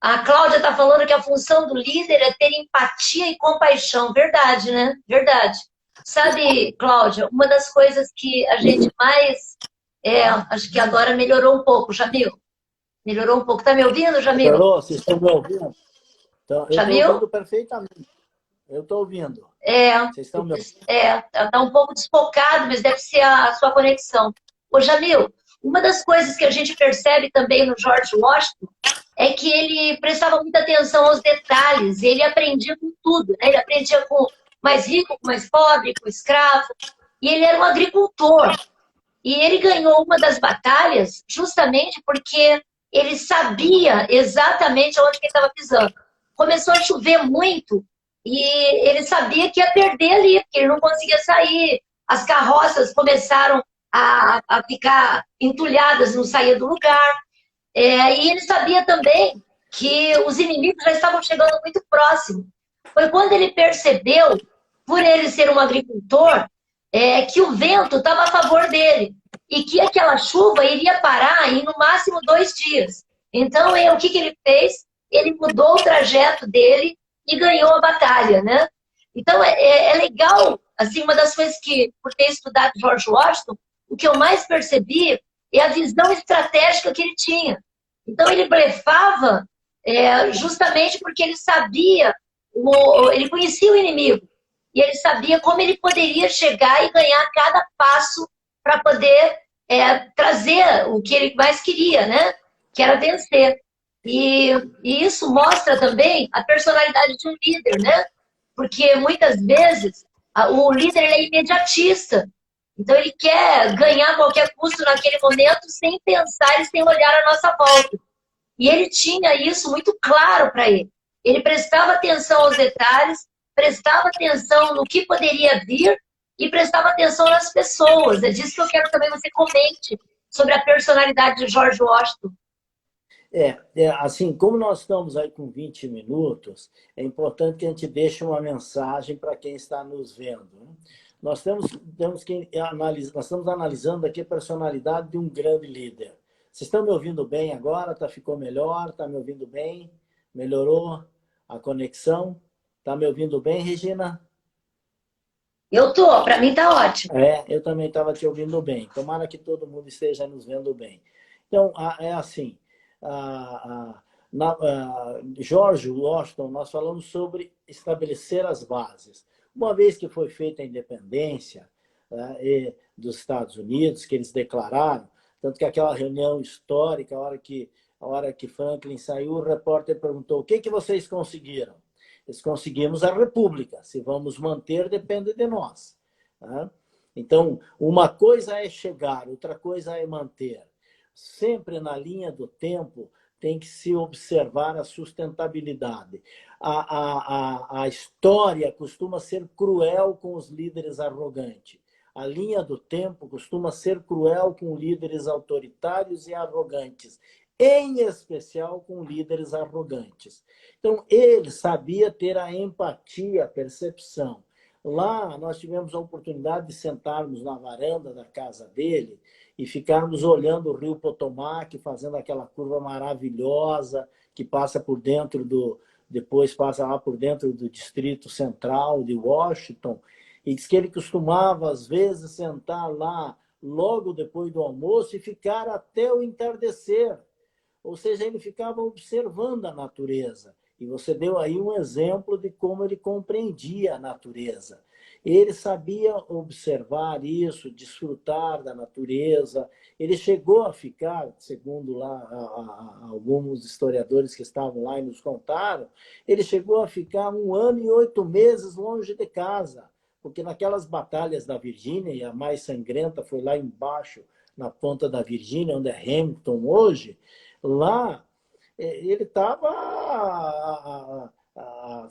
S1: A Cláudia está falando que a função do líder é ter empatia e compaixão. Verdade, né? Verdade. Sabe, Cláudia, uma das coisas que a gente mais... acho que agora melhorou um pouco, Jamil. Melhorou um pouco. Está me ouvindo, Jamil?
S2: Melhorou? Vocês estão me ouvindo? Então, eu estou ouvindo perfeitamente. Eu estou ouvindo. Vocês estão me ouvindo?
S1: Está um pouco desfocado, mas deve ser a sua conexão. Ô, Jamil, uma das coisas que a gente percebe também no George Washington é que ele prestava muita atenção aos detalhes, ele aprendia com tudo, né? Ele aprendia com o mais rico, com o mais pobre, com o escravo, e ele era um agricultor. E ele ganhou uma das batalhas justamente porque ele sabia exatamente onde que ele estava pisando. Começou a chover muito e ele sabia que ia perder ali, porque ele não conseguia sair. As carroças começaram a ficar entulhadas, não saía do lugar. E ele sabia também que os inimigos já estavam chegando muito próximo. Foi quando ele percebeu por ele ser um agricultor, que o vento estava a favor dele e que aquela chuva iria parar em no máximo 2 dias. Então, o que ele fez? Ele mudou o trajeto dele e ganhou a batalha, né? Então, é legal, assim, uma das coisas que, por ter estudado George Washington, o que eu mais percebi é a visão estratégica que ele tinha. Então, ele blefava justamente porque ele sabia, ele conhecia o inimigo, e ele sabia como ele poderia chegar e ganhar cada passo para poder trazer o que ele mais queria, né? Que era vencer. E isso mostra também a personalidade de um líder, né? Porque muitas vezes o líder ele é imediatista. Então ele quer ganhar a qualquer custo naquele momento sem pensar e sem olhar a nossa volta. E ele tinha isso muito claro para ele. Ele prestava atenção aos detalhes, prestava atenção no que poderia vir e prestava atenção nas pessoas. É disso que eu quero também que você comente sobre a personalidade de George Washington.
S2: Assim, como nós estamos aí com 20 minutos, é importante que a gente deixe uma mensagem para quem está nos vendo, né? Temos que analisar, nós estamos analisando aqui a personalidade de um grande líder. Vocês estão me ouvindo bem agora? Ficou melhor? Está me ouvindo bem? Melhorou a conexão? Está me ouvindo bem, Regina?
S1: Eu tô, para mim tá ótimo.
S2: Eu também estava te ouvindo bem. Tomara que todo mundo esteja nos vendo bem. Então, é assim, George Washington, nós falamos sobre estabelecer as bases. Uma vez que foi feita a independência dos Estados Unidos, que eles declararam, tanto que aquela reunião histórica, a hora que Franklin saiu, o repórter perguntou: o que vocês conseguiram? Eles conseguimos a república. Se vamos manter, depende de nós. Tá? Então, uma coisa é chegar, outra coisa é manter. Sempre na linha do tempo tem que se observar a sustentabilidade. A história costuma ser cruel com os líderes arrogantes. A linha do tempo costuma ser cruel com líderes autoritários e arrogantes, em especial com líderes arrogantes. Então, ele sabia ter a empatia, a percepção. Lá, nós tivemos a oportunidade de sentarmos na varanda da casa dele e ficarmos olhando o rio Potomac, fazendo aquela curva maravilhosa que passa por dentro depois passa lá por dentro do Distrito Central de Washington. E diz que ele costumava, às vezes, sentar lá logo depois do almoço e ficar até o entardecer. Ou seja, ele ficava observando a natureza. E você deu aí um exemplo de como ele compreendia a natureza. Ele sabia observar isso, desfrutar da natureza. Ele chegou a ficar, segundo lá alguns historiadores que estavam lá e nos contaram, ele chegou a ficar 1 ano e 8 meses longe de casa. Porque naquelas batalhas da Virgínia, e a mais sangrenta foi lá embaixo, na ponta da Virgínia, onde é Hamilton hoje, lá ele estava a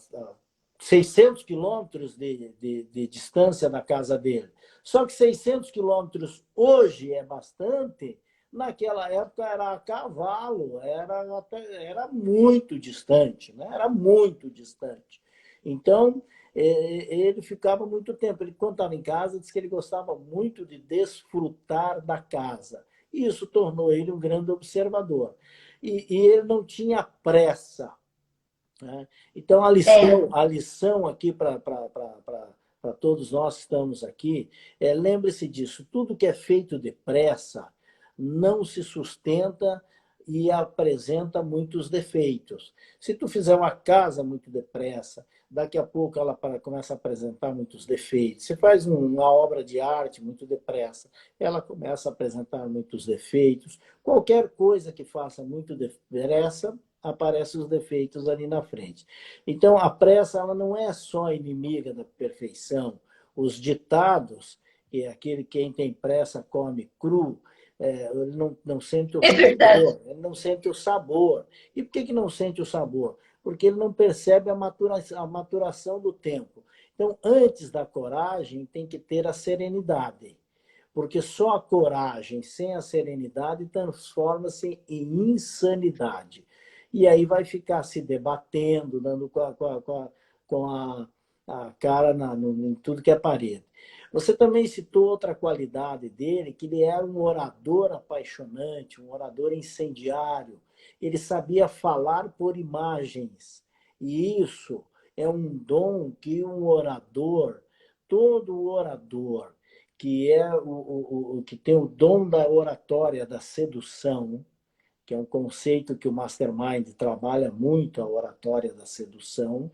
S2: 600 quilômetros de distância da casa dele. Só que 600 quilômetros hoje é bastante, naquela época era a cavalo, era muito distante, né? Era muito distante. Então, ele ficava muito tempo. Ele, quando estava em casa, disse que ele gostava muito de desfrutar da casa. E isso tornou ele um grande observador. E ele não tinha pressa. Né? Então, a lição aqui para todos nós que estamos aqui lembre-se disso. Tudo que é feito depressa não se sustenta e apresenta muitos defeitos. Se tu fizer uma casa muito depressa, daqui a pouco ela começa a apresentar muitos defeitos. Se faz uma obra de arte muito depressa, ela começa a apresentar muitos defeitos. Qualquer coisa que faça muito depressa, aparecem os defeitos ali na frente. Então, a pressa ela não é só inimiga da perfeição. Os ditados, que é aquele quem tem pressa come cru, ele não sente o sabor. Ele não sente o sabor. E por que não sente o sabor? Porque ele não percebe a maturação do tempo. Então, antes da coragem, tem que ter a serenidade. Porque só a coragem sem a serenidade transforma-se em insanidade. E aí vai ficar se debatendo, dando com a cara em tudo que é parede. Você também citou outra qualidade dele, que ele era um orador apaixonante, um orador incendiário. Ele sabia falar por imagens. E isso é um dom que um orador, todo orador, que é que tem o dom da oratória, da sedução, que é um conceito que o Mastermind trabalha muito, a oratória da sedução.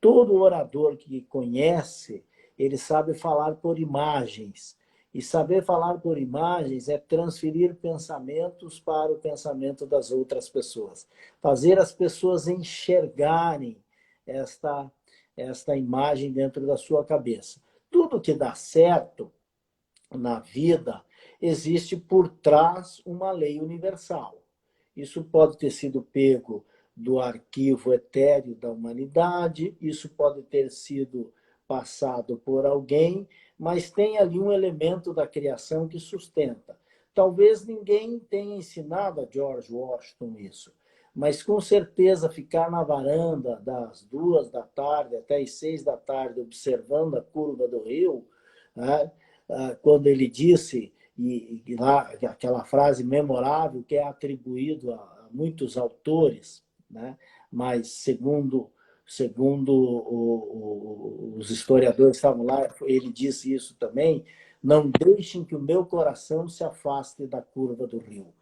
S2: Todo orador que conhece, ele sabe falar por imagens. E saber falar por imagens é transferir pensamentos para o pensamento das outras pessoas. Fazer as pessoas enxergarem esta, esta imagem dentro da sua cabeça. Tudo que dá certo na vida, existe por trás uma lei universal. Isso pode ter sido pego do arquivo etéreo da humanidade, isso pode ter sido passado por alguém, mas tem ali um elemento da criação que sustenta. Talvez ninguém tenha ensinado a George Washington isso, mas com certeza ficar na varanda das 2 da tarde até as 6 da tarde observando a curva do rio, né? Quando ele disse, e lá aquela frase memorável que é atribuído a muitos autores, né? Mas segundo os historiadores que estavam lá, ele disse isso também: não deixem que o meu coração se afaste da curva do rio.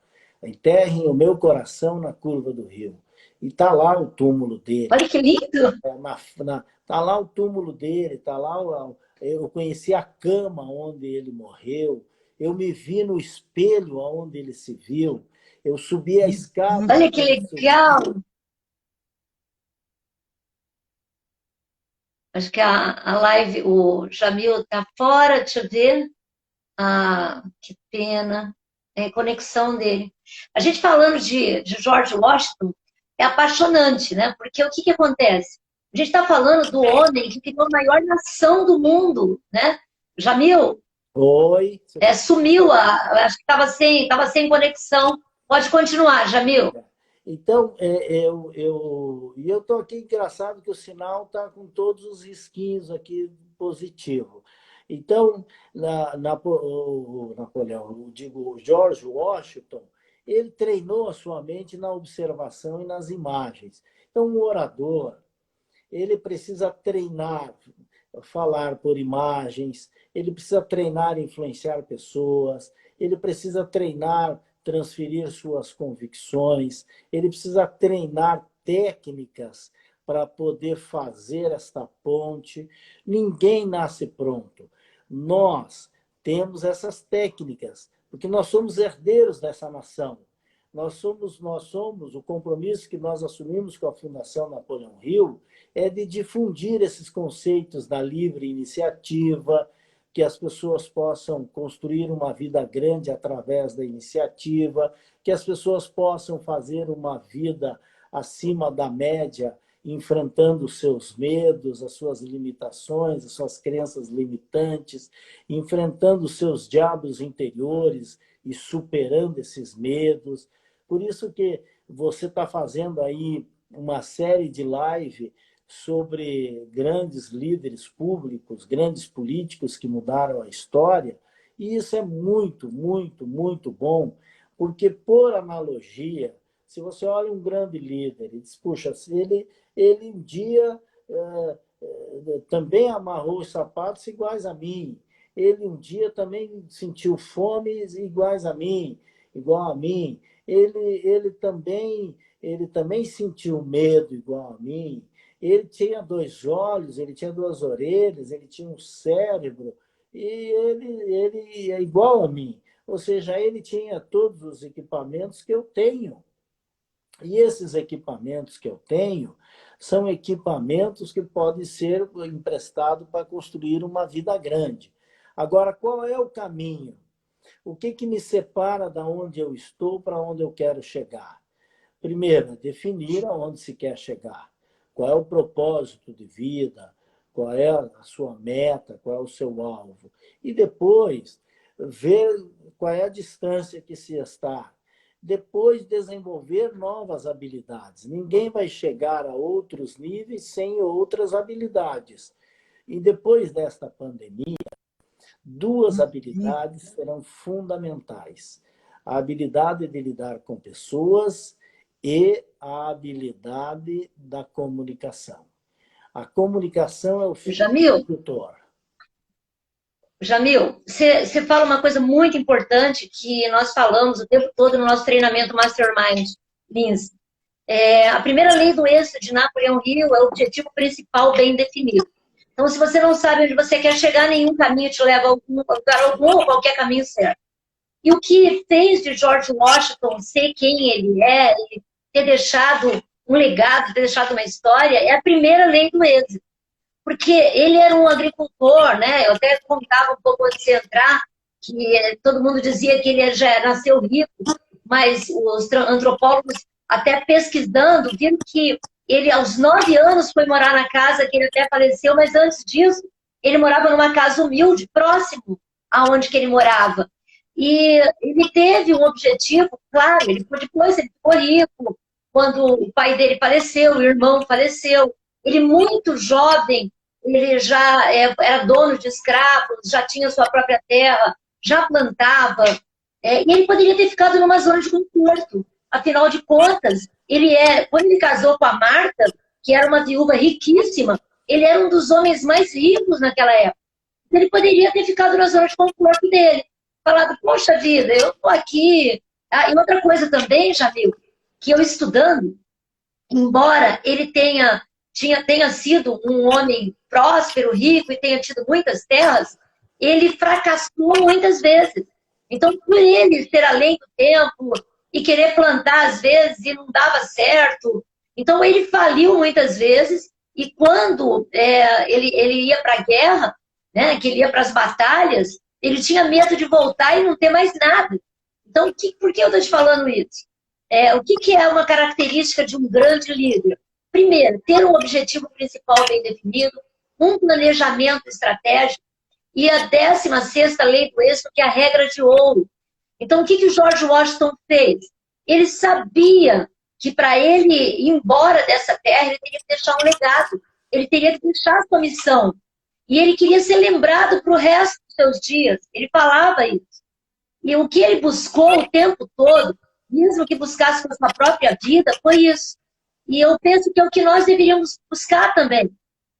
S2: Enterrem o meu coração na curva do rio. E está lá o túmulo dele.
S1: Olha que lindo!
S2: Tá lá o túmulo dele, tá lá eu conheci a cama onde ele morreu, eu me vi no espelho onde ele se viu, eu subi a escada
S1: Olha
S2: que
S1: que
S2: ele subiu.
S1: legal! Acho que a live, o Jamil tá fora, deixa eu ver. Ah, que pena. É a conexão dele. A gente falando de George Washington é apaixonante, né? Porque o que acontece? A gente está falando do homem que criou a maior nação do mundo, né? Jamil,
S2: Oi.
S1: sumiu, acho que tava sem conexão. Pode continuar, Jamil.
S2: Então, eu estou aqui, engraçado que o sinal está com todos os risquinhos aqui positivo. Então, o Napoleão, eu digo, o George Washington, ele treinou a sua mente na observação e nas imagens. Então, um orador, ele precisa treinar, falar por imagens, ele precisa treinar, influenciar pessoas, ele precisa treinar, transferir suas convicções, ele precisa treinar técnicas para poder fazer esta ponte. Ninguém nasce pronto. Nós temos essas técnicas, porque nós somos herdeiros dessa nação. O compromisso que nós assumimos com a Fundação Napoleão Hill é de difundir esses conceitos da livre iniciativa, que as pessoas possam construir uma vida grande através da iniciativa, que as pessoas possam fazer uma vida acima da média, enfrentando os seus medos, as suas limitações, as suas crenças limitantes, enfrentando os seus diabos interiores e superando esses medos. Por isso que você está fazendo aí uma série de live sobre grandes líderes públicos, grandes políticos que mudaram a história, e isso é muito, muito, muito bom, porque, por analogia, se você olha um grande líder e diz, puxa, ele um dia também amarrou os sapatos iguais a mim, ele um dia também sentiu fome iguais a mim, igual a mim, ele também sentiu medo igual a mim, ele tinha 2 olhos, ele tinha 2 orelhas, ele tinha um cérebro, e ele é igual a mim. Ou seja, ele tinha todos os equipamentos que eu tenho. E esses equipamentos que eu tenho são equipamentos que podem ser emprestados para construir uma vida grande. Agora, qual é o caminho? O que me separa da onde eu estou para onde eu quero chegar? Primeiro, definir aonde se quer chegar. Qual é o propósito de vida? Qual é a sua meta? Qual é o seu alvo? E depois, ver qual é a distância que se está. Depois, desenvolver novas habilidades. Ninguém vai chegar a outros níveis sem outras habilidades. E depois desta pandemia, duas habilidades serão fundamentais. A habilidade de lidar com pessoas e a habilidade da comunicação. A comunicação é o fio
S3: Jamil,
S2: condutor.
S3: Jamil, você fala uma coisa muito importante que nós falamos o tempo todo no nosso treinamento Mastermind Lindsay. A primeira lei do êxito de Napoleão Hill é o objetivo principal bem definido. Então, se você não sabe onde você quer chegar, nenhum caminho te leva a lugar algum ou qualquer caminho certo. E o que fez de George Washington ser quem ele é, e ter deixado um legado, ter deixado uma história, é a primeira lei do êxito. Porque ele era um agricultor, né? Eu até contava um pouco antes de entrar, que todo mundo dizia que ele já nasceu rico, mas os antropólogos, até pesquisando, viram que ele, aos 9 anos, foi morar na casa que ele até faleceu, mas antes disso, ele morava numa casa humilde, próximo aonde que ele morava. E ele teve um objetivo, claro, depois ele ficou rico, quando o pai dele faleceu, o irmão faleceu. Ele, muito jovem, ele já era dono de escravos, já tinha sua própria terra, já plantava. E ele poderia ter ficado numa zona de conforto. Afinal de contas, quando ele casou com a Marta, que era uma viúva riquíssima, ele era um dos homens mais ricos naquela época. Ele poderia ter ficado na zona de conforto dele. Falado, poxa vida, eu estou aqui. E outra coisa também, Jamil, que eu estudando, embora ele tenha sido um homem próspero, rico e tenha tido muitas terras, ele fracassou muitas vezes. Então, por ele ser além do tempo e querer plantar às vezes e não dava certo, então ele faliu muitas vezes e quando ele ia para a guerra, né, que ele ia para as batalhas, ele tinha medo de voltar e não ter mais nada. Então, por que eu estou te falando isso? O que é uma característica de um grande líder? Primeiro, ter um objetivo principal bem definido, um planejamento estratégico e a 16ª lei do êxito, que é a regra de ouro. Então, o que o George Washington fez? Ele sabia que para ele ir embora dessa terra, ele teria que deixar um legado, ele teria que deixar a sua missão. E ele queria ser lembrado para o resto dos seus dias. Ele falava isso. E o que ele buscou o tempo todo, mesmo que buscasse com a sua própria vida, foi isso. E eu penso que é o que nós deveríamos buscar também.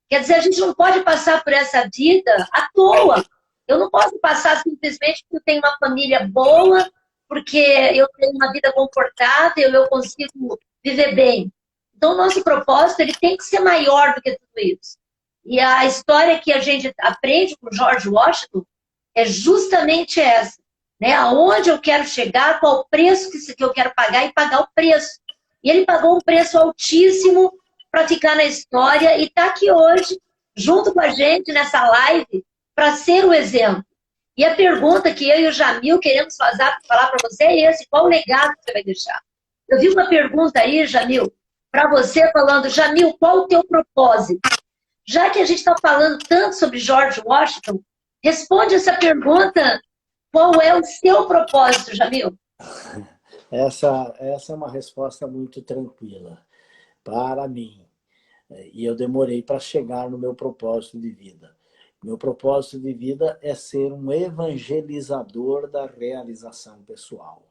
S3: Quer dizer, a gente não pode passar por essa vida à toa. Eu não posso passar simplesmente porque eu tenho uma família boa, porque eu tenho uma vida confortável, eu consigo viver bem. Então, o nosso propósito ele tem que ser maior do que tudo isso. E a história que a gente aprende com George Washington é justamente essa. Né? Aonde eu quero chegar, qual o preço que eu quero pagar e pagar o preço. E ele pagou um preço altíssimo para ficar na história e está aqui hoje, junto com a gente nessa live, para ser o exemplo. E a pergunta que eu e o Jamil queremos falar para você é esse: qual o legado que você vai deixar? Eu vi uma pergunta aí, Jamil, para você falando, Jamil, qual o teu propósito? Já que a gente está falando tanto sobre George Washington, responde essa pergunta. Qual é o seu propósito, Jamil?
S2: Essa é uma resposta muito tranquila para mim. E eu demorei para chegar no meu propósito de vida. Meu propósito de vida é ser um evangelizador da realização pessoal.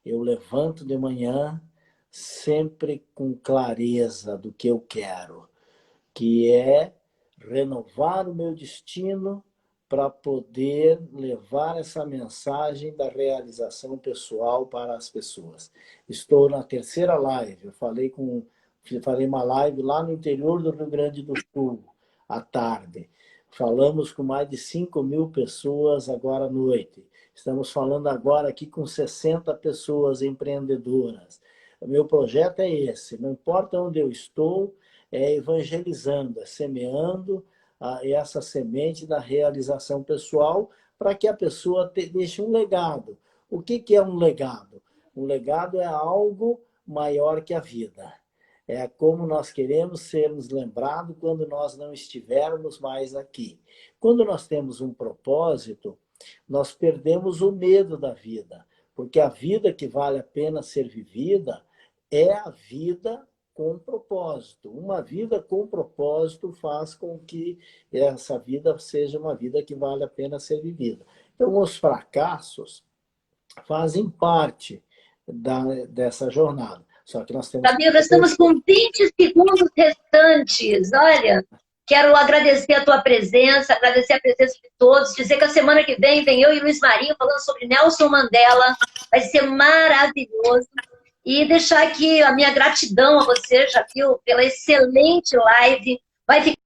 S2: Eu levanto de manhã sempre com clareza do que eu quero, que é renovar o meu destino para poder levar essa mensagem da realização pessoal para as pessoas. Estou na 3ª live, eu falei uma live lá no interior do Rio Grande do Sul, à tarde. Falamos com mais de 5.000 pessoas agora à noite. Estamos falando agora aqui com 60 pessoas empreendedoras. O meu projeto é esse, não importa onde eu estou, é evangelizando, é semeando essa semente da realização pessoal para que a pessoa deixe um legado. O que é um legado? Um legado é algo maior que a vida. É como nós queremos sermos lembrados quando nós não estivermos mais aqui. Quando nós temos um propósito, nós perdemos o medo da vida, porque a vida que vale a pena ser vivida é a vida com propósito. Uma vida com propósito faz com que essa vida seja uma vida que vale a pena ser vivida. Então, os fracassos fazem parte dessa jornada. Só que nós temos
S3: Fabio, nós estamos com 20 segundos restantes. Olha, quero agradecer a tua presença, agradecer a presença de todos, dizer que a semana que vem eu e Luiz Marinho falando sobre Nelson Mandela. Vai ser maravilhoso. E deixar aqui a minha gratidão a você, Jamil, pela excelente live. Vai ficar